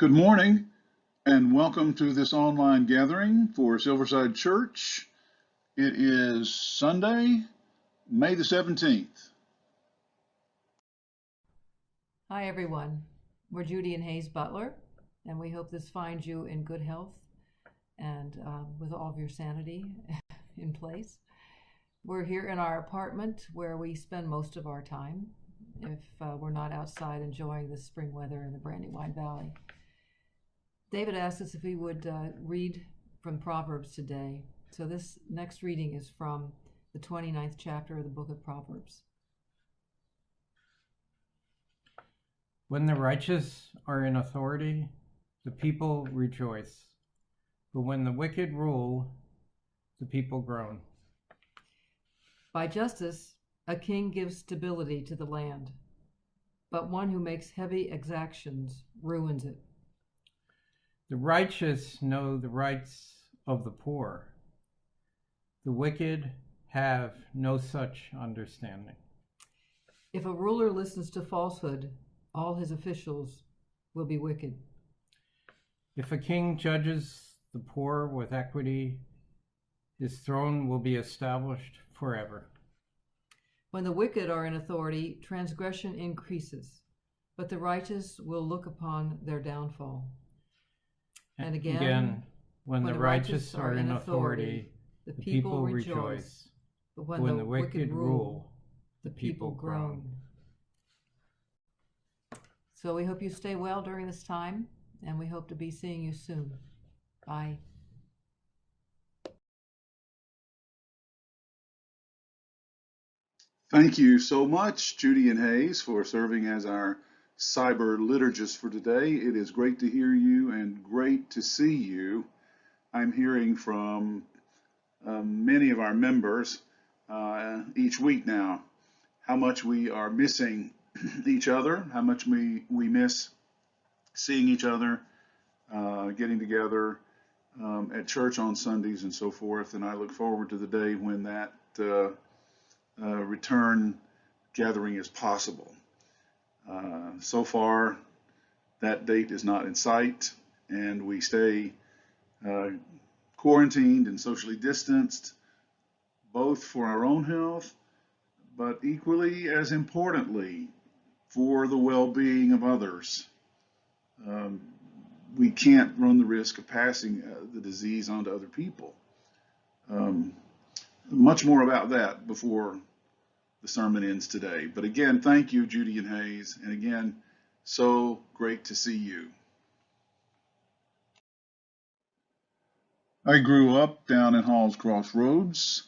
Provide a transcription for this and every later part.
Good morning and welcome to this online gathering for Silverside Church. It is Sunday, May the 17th. Hi everyone, we're Judy and Hayes Butler, and we hope this finds you in good health and with all of your sanity in place. We're here in our apartment where we spend most of our time if we're not outside enjoying the spring weather in the Brandywine Valley. David asked us if we would read from Proverbs today. So this next reading is from the 29th chapter of the book of Proverbs. When the righteous are in authority, the people rejoice. But when the wicked rule, the people groan. By justice, a king gives stability to the land, but one who makes heavy exactions ruins it. The righteous know the rights of the poor. The wicked have no such understanding. If a ruler listens to falsehood, all his officials will be wicked. If a king judges the poor with equity, his throne will be established forever. When the wicked are in authority, transgression increases, but the righteous will look upon their downfall. And again, when the righteous are in authority, the people rejoice. But when the wicked rule, the people groan. So we hope you stay well during this time, and we hope to be seeing you soon. Bye. Thank you so much, Judy and Hayes, for serving as our cyber liturgist for today. It is great to hear you and great to see you. I'm hearing from many of our members each week now how much we are missing each other, how much we miss seeing each other, getting together at church on Sundays and so forth. And I look forward to the day when that return gathering is possible. So far, that date is not in sight, and we stay quarantined and socially distanced, both for our own health, but equally as importantly, for the well-being of others. We can't run the risk of passing the disease on to other people. Much more about that before the sermon ends today. But again, thank you, Judy and Hayes. And again, so great to see you. I grew up down in Hall's Crossroads,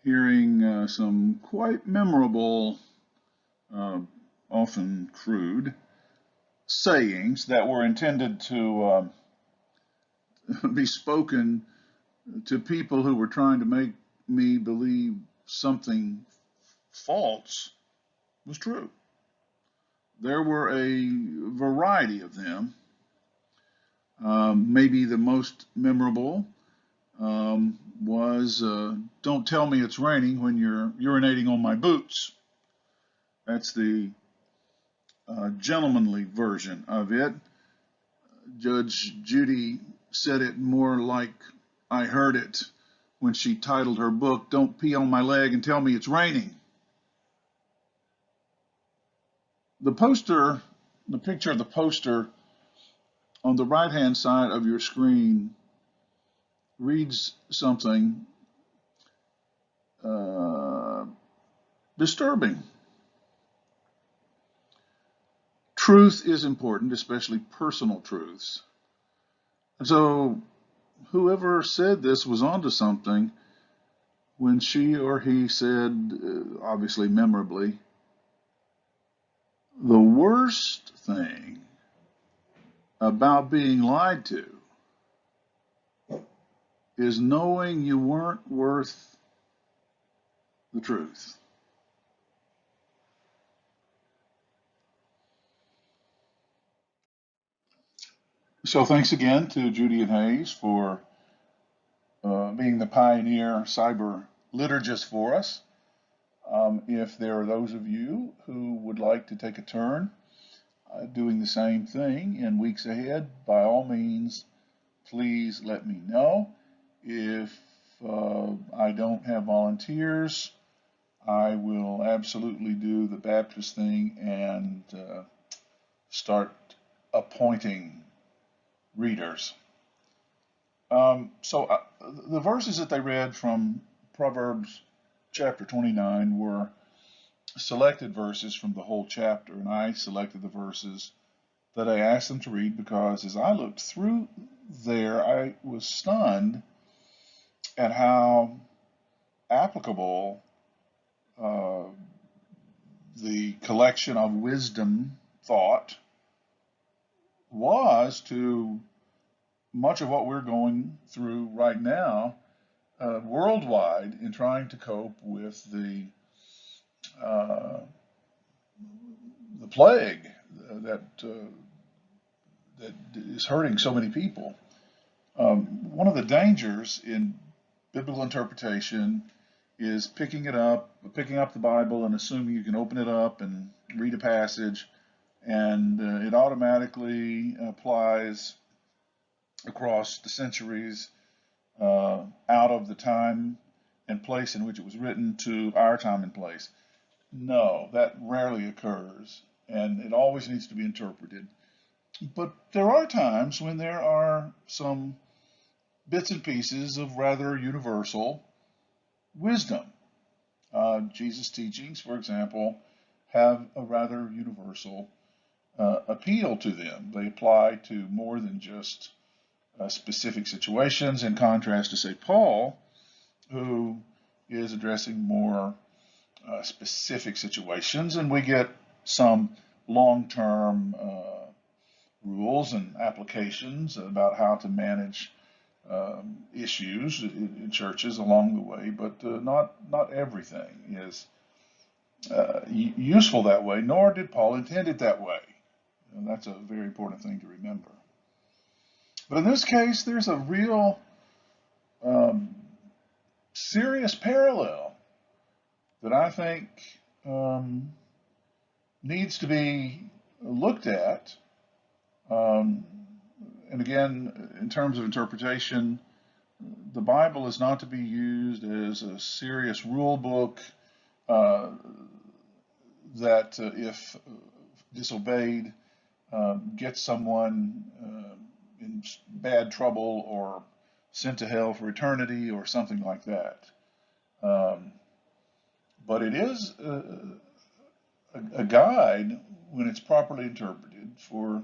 hearing some quite memorable, often crude, sayings that were intended to be spoken to people who were trying to make me believe something false was true. There were a variety of them. Maybe the most memorable was don't tell me it's raining when you're urinating on my boots. That's the gentlemanly version of it. Judge Judy said it more like I heard it when she titled her book, Don't Pee on My Leg and Tell Me It's Raining. The poster, the picture of the poster on the right-hand side of your screen reads something disturbing. Truth is important, especially personal truths. And so whoever said this was onto something when she or he said, obviously memorably, the worst thing about being lied to is knowing you weren't worth the truth. So thanks again to Judy and Hayes for being the pioneer cyber liturgist for us. If there are those of you who would like to take a turn doing the same thing in weeks ahead, by all means, please let me know. If I don't have volunteers, I will absolutely do the Baptist thing and start appointing readers. So the verses that they read from Proverbs chapter 29 were selected verses from the whole chapter, and I selected the verses that I asked them to read because as I looked through there, I was stunned at how applicable the collection of wisdom thought was to much of what we're going through right now worldwide in trying to cope with the plague that is hurting so many people. One of the dangers in biblical interpretation is picking up the Bible and assuming you can open it up and read a passage and it automatically applies across the centuries out of the time and place in which it was written to our time and place. No, that rarely occurs, and it always needs to be interpreted. But there are times when there are some bits and pieces of rather universal wisdom. Jesus' teachings, for example, have a rather universal appeal to them. They apply to more than just specific situations, in contrast to, say, Paul, who is addressing more specific situations, and we get some long-term rules and applications about how to manage issues in churches along the way, but not everything is useful that way, nor did Paul intend it that way. And that's a very important thing to remember. But in this case, there's a real serious parallel that I think needs to be looked at. And again, in terms of interpretation, the Bible is not to be used as a serious rule book that, if disobeyed, gets someone in bad trouble or sent to hell for eternity or something like that. But it is a guide, when it's properly interpreted, for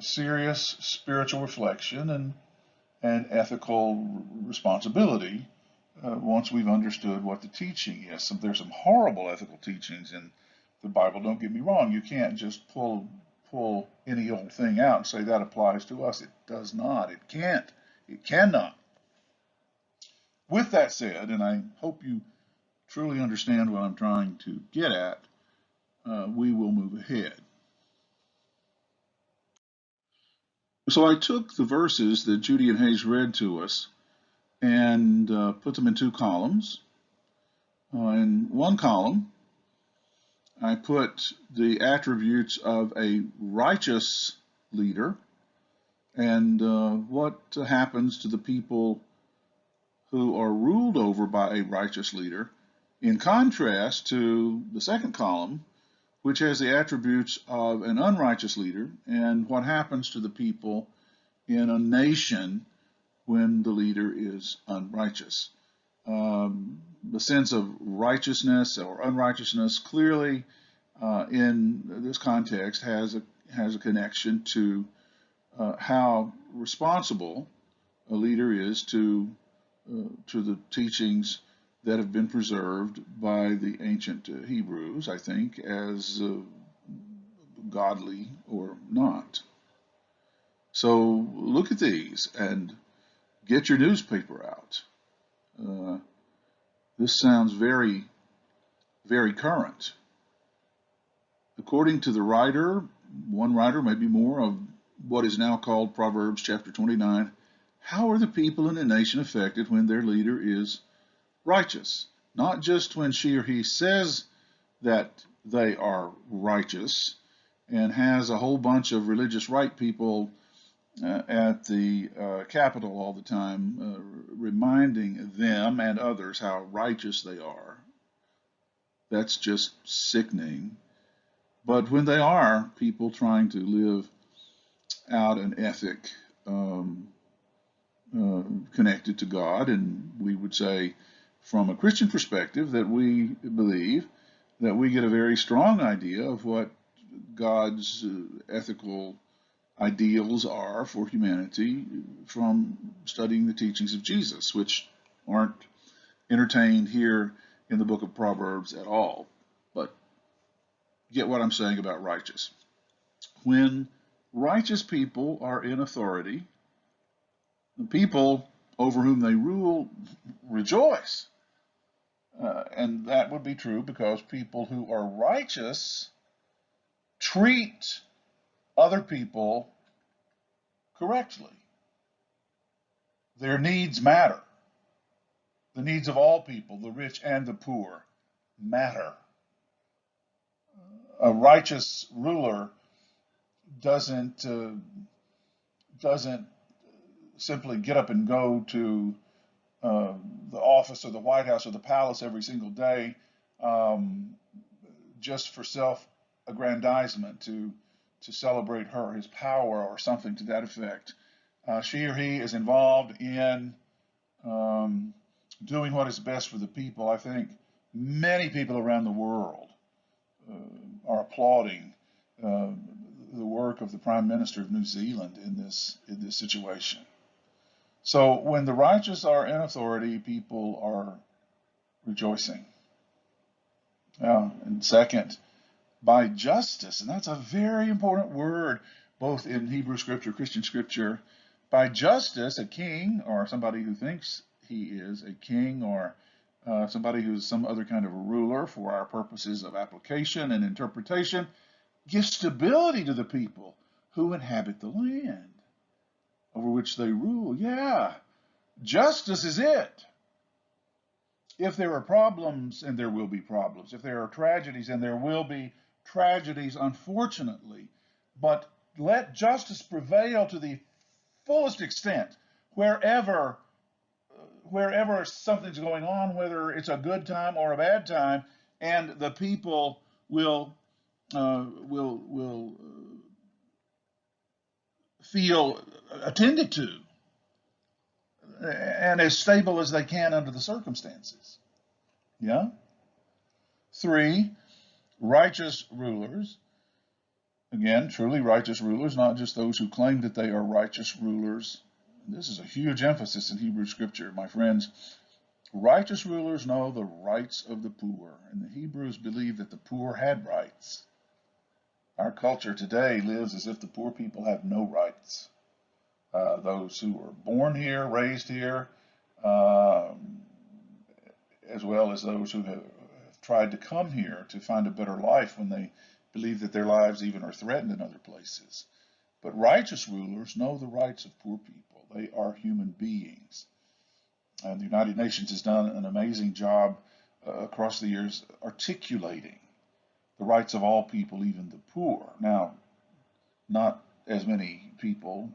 serious spiritual reflection and ethical responsibility once we've understood what the teaching is. There's some horrible ethical teachings in the Bible, don't get me wrong. You can't just pull any old thing out and say that applies to us. It does not. It can't. It cannot. With that said, and I hope you truly understand what I'm trying to get at, we will move ahead. So I took the verses that Judy and Hayes read to us and put them in two columns. In one column, I put the attributes of a righteous leader and what happens to the people who are ruled over by a righteous leader, in contrast to the second column, which has the attributes of an unrighteous leader and what happens to the people in a nation when the leader is unrighteous. The sense of righteousness or unrighteousness clearly in this context has a connection to how responsible a leader is to the teachings that have been preserved by the ancient Hebrews, I think, as godly or not. So look at these and get your newspaper out. This sounds very, very current. According to the writer, one writer, maybe more, of what is now called Proverbs chapter 29, how are the people in a nation affected when their leader is righteous? Not just when she or he says that they are righteous and has a whole bunch of religious right people at the Capitol all the time, reminding them and others how righteous they are. That's just sickening. But when they are people trying to live out an ethic connected to God, and we would say from a Christian perspective that we believe that we get a very strong idea of what God's ethical ideals are for humanity from studying the teachings of Jesus, which aren't entertained here in the book of Proverbs at all. But get what I'm saying about righteous. When righteous people are in authority, the people over whom they rule rejoice. And that would be true because people who are righteous treat other people correctly. Their needs matter. The needs of all people, the rich and the poor, matter. A righteous ruler doesn't simply get up and go to the office or the White House or the palace every single day just for self-aggrandizement to celebrate his power or something to that effect. She or he is involved in doing what is best for the people. I think many people around the world are applauding the work of the Prime Minister of New Zealand in this situation. So when the righteous are in authority, people are rejoicing. And second, by justice, and that's a very important word, both in Hebrew scripture, Christian scripture. By justice, a king, or somebody who thinks he is a king, or somebody who's some other kind of a ruler for our purposes of application and interpretation, gives stability to the people who inhabit the land over which they rule. Yeah, justice is it. If there are problems, and there will be problems, if there are tragedies, and there will be tragedies, unfortunately, but let justice prevail to the fullest extent wherever something's going on, whether it's a good time or a bad time, and the people will feel attended to and as stable as they can under the circumstances. Yeah. 3, righteous rulers. Again, truly righteous rulers, not just those who claim that they are righteous rulers. This is a huge emphasis in Hebrew scripture, my friends. Righteous rulers know the rights of the poor, and the Hebrews believed that the poor had rights. Our culture today lives as if the poor people have no rights. Those who were born here, raised here, as well as those who have tried to come here to find a better life when they believe that their lives even are threatened in other places. But righteous rulers know the rights of poor people. They are human beings. And the United Nations has done an amazing job across the years articulating the rights of all people, even the poor. Now, not as many people,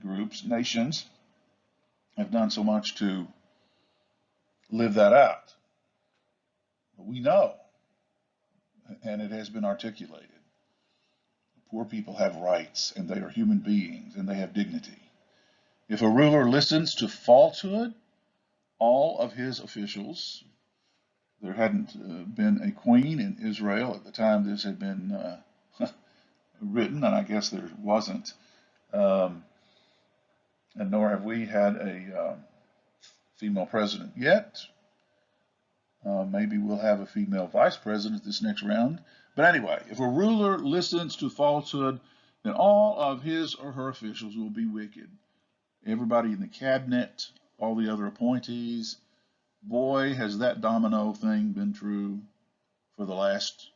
groups, nations have done so much to live that out. But we know, and it has been articulated, poor people have rights, and they are human beings, and they have dignity. If a ruler listens to falsehood, all of his officials, there hadn't been a queen in Israel at the time this had been written, and I guess there wasn't, and nor have we had a female president yet. Maybe we'll have a female vice president this next round. But anyway, if a ruler listens to falsehood, then all of his or her officials will be wicked. Everybody in the cabinet, all the other appointees. Boy, has that domino thing been true for the last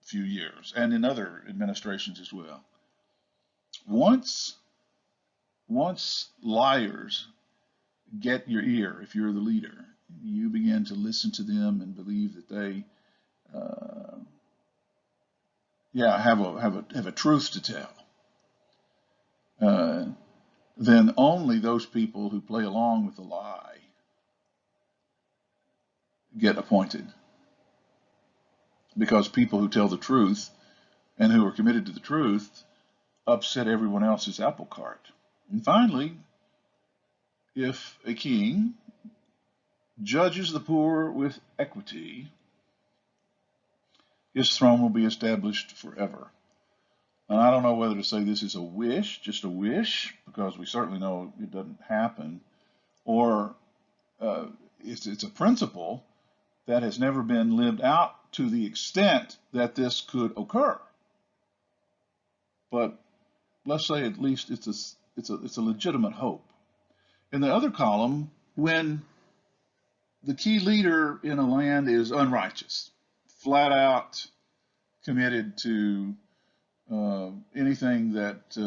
few years, and in other administrations as well. Once liars get your ear, if you're the leader, you begin to listen to them and believe that they have a truth to tell, then only those people who play along with the lie get appointed. Because people who tell the truth and who are committed to the truth upset everyone else's apple cart. And finally, if a king judges the poor with equity, his throne will be established forever. And I don't know whether to say this is a wish, just a wish, because we certainly know it doesn't happen, or it's a principle that has never been lived out to the extent that this could occur. But let's say at least it's a legitimate hope. In the other column, when the key leader in a land is unrighteous, flat out committed to anything that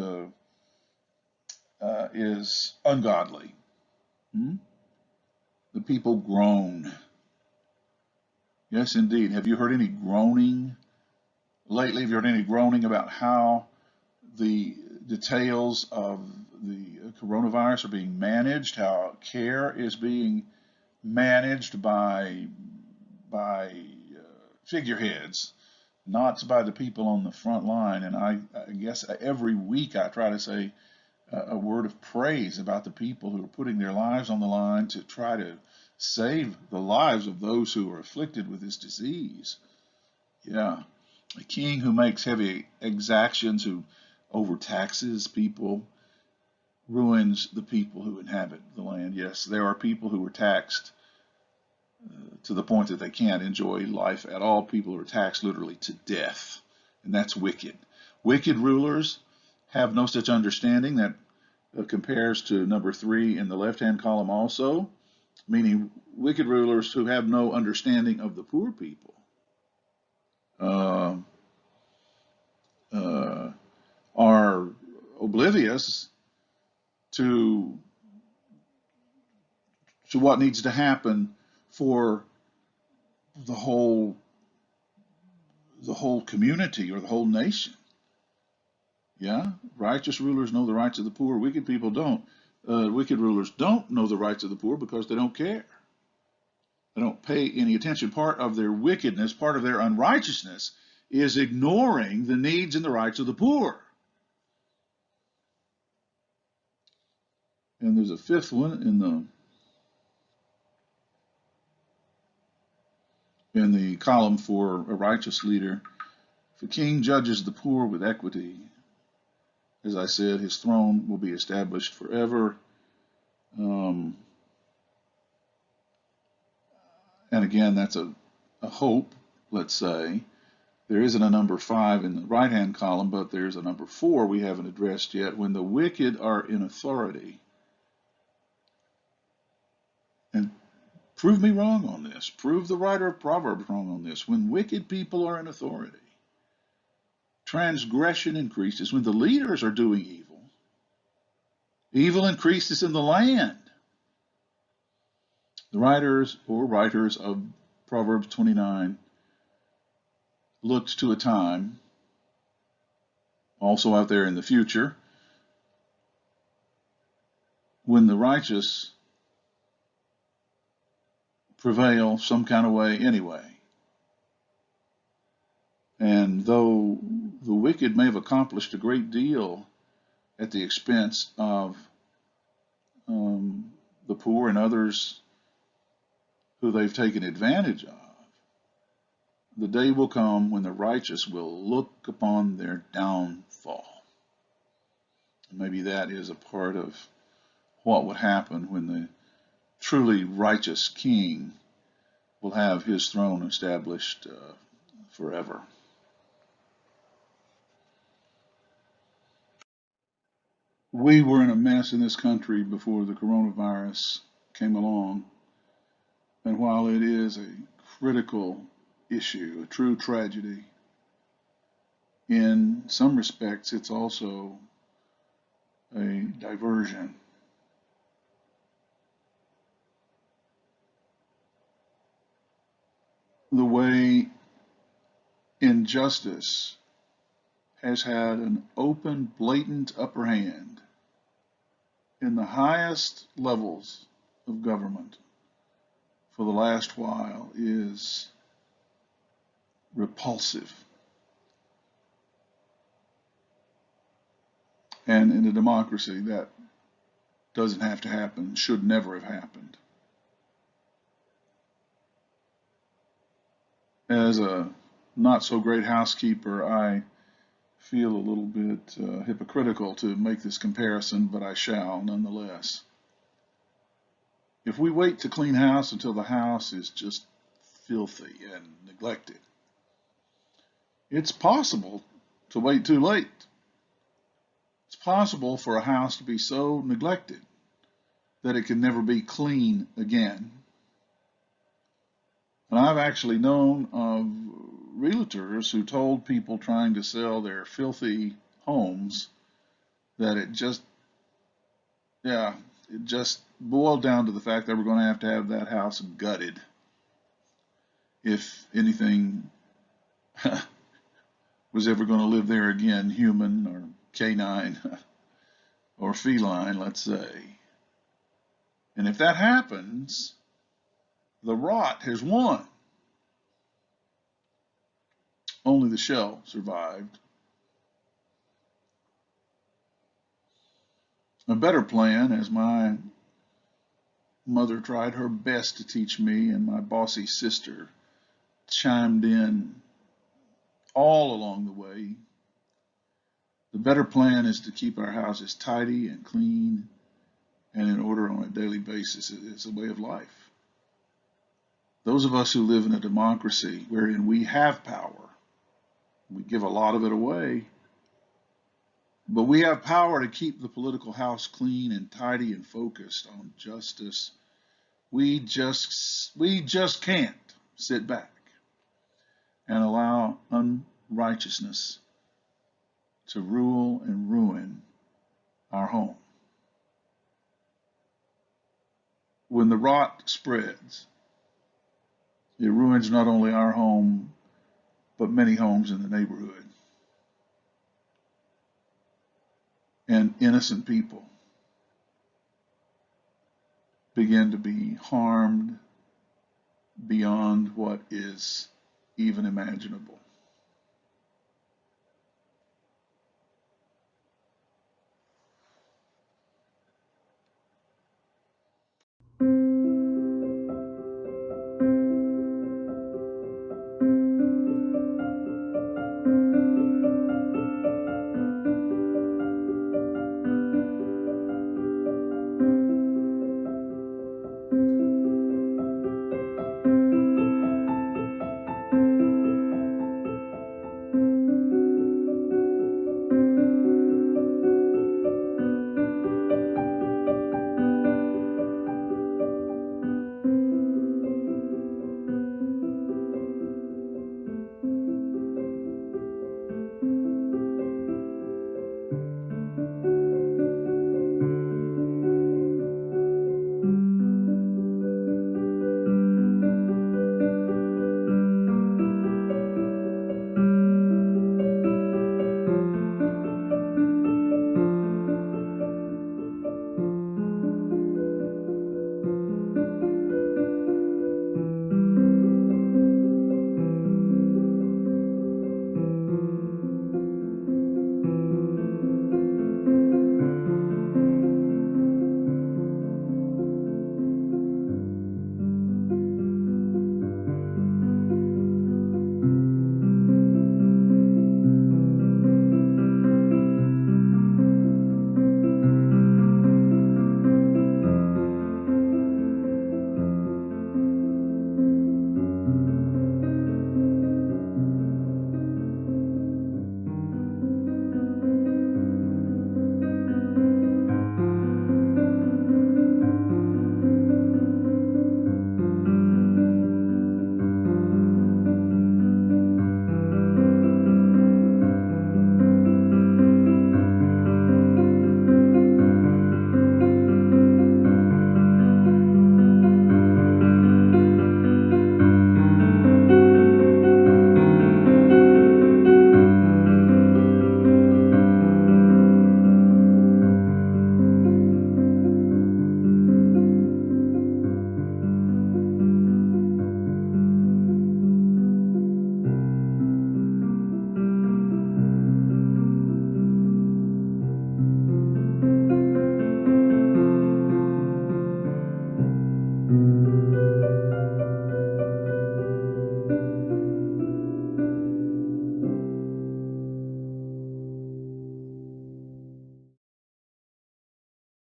is ungodly, the people groan. Yes, indeed. Have you heard any groaning lately? Have you heard any groaning about how the details of the coronavirus are being managed, how care is being managed by figureheads, not by the people on the front line? And I guess every week I try to say a word of praise about the people who are putting their lives on the line to try to save the lives of those who are afflicted with this disease. Yeah, a king who makes heavy exactions, who overtaxes people, ruins the people who inhabit the land. Yes, there are people who are taxed to the point that they can't enjoy life at all. People who are taxed literally to death, and that's wicked. Wicked rulers have no such understanding. That compares to number 3 in the left-hand column also, meaning wicked rulers who have no understanding of the poor people. Are oblivious to what needs to happen for the whole community or the whole nation. Yeah, righteous rulers know the rights of the poor. Wicked people don't. Wicked rulers don't know the rights of the poor because they don't care. They don't pay any attention. Part of their wickedness, part of their unrighteousness, is ignoring the needs and the rights of the poor. And there's a fifth one in the column for a righteous leader. If a king judges the poor with equity, as I said, his throne will be established forever. And again, that's a hope, let's say. There isn't a number 5 in the right-hand column, but there's a number 4 we haven't addressed yet. When the wicked are in authority, and prove me wrong on this, prove the writer of Proverbs wrong on this. When wicked people are in authority, transgression increases. When the leaders are doing evil, evil increases in the land. The writers of Proverbs 29 looked to a time, also out there in the future, when the righteous prevail some kind of way anyway. And though the wicked may have accomplished a great deal at the expense of the poor and others who they've taken advantage of, the day will come when the righteous will look upon their downfall. Maybe that is a part of what would happen when the truly righteous king will have his throne established forever. We were in a mess in this country before the coronavirus came along. And while it is a critical issue, a true tragedy, in some respects it's also a diversion. The way injustice has had an open, blatant upper hand in the highest levels of government for the last while is repulsive. And in a democracy, that doesn't have to happen, should never have happened. As a not so great housekeeper, I feel a little bit hypocritical to make this comparison, but I shall nonetheless. If we wait to clean house until the house is just filthy and neglected, it's possible to wait too late. It's possible for a house to be so neglected that it can never be clean again. And I've actually known of realtors who told people trying to sell their filthy homes that it just boiled down to the fact they were going to have that house gutted if anything was ever going to live there again, human or canine or feline, let's say. And if that happens, the rot has won. Only the shell survived. A better plan, as my mother tried her best to teach me, and my bossy sister chimed in all along the way. The better plan is to keep our houses tidy and clean and in order on a daily basis. It's a way of life. Those of us who live in a democracy wherein we have power, we give a lot of it away, but we have power to keep the political house clean and tidy and focused on justice. We just can't sit back and allow unrighteousness to rule and ruin our home. When the rot spreads, it ruins not only our home, but many homes in the neighborhood. And innocent people begin to be harmed beyond what is even imaginable.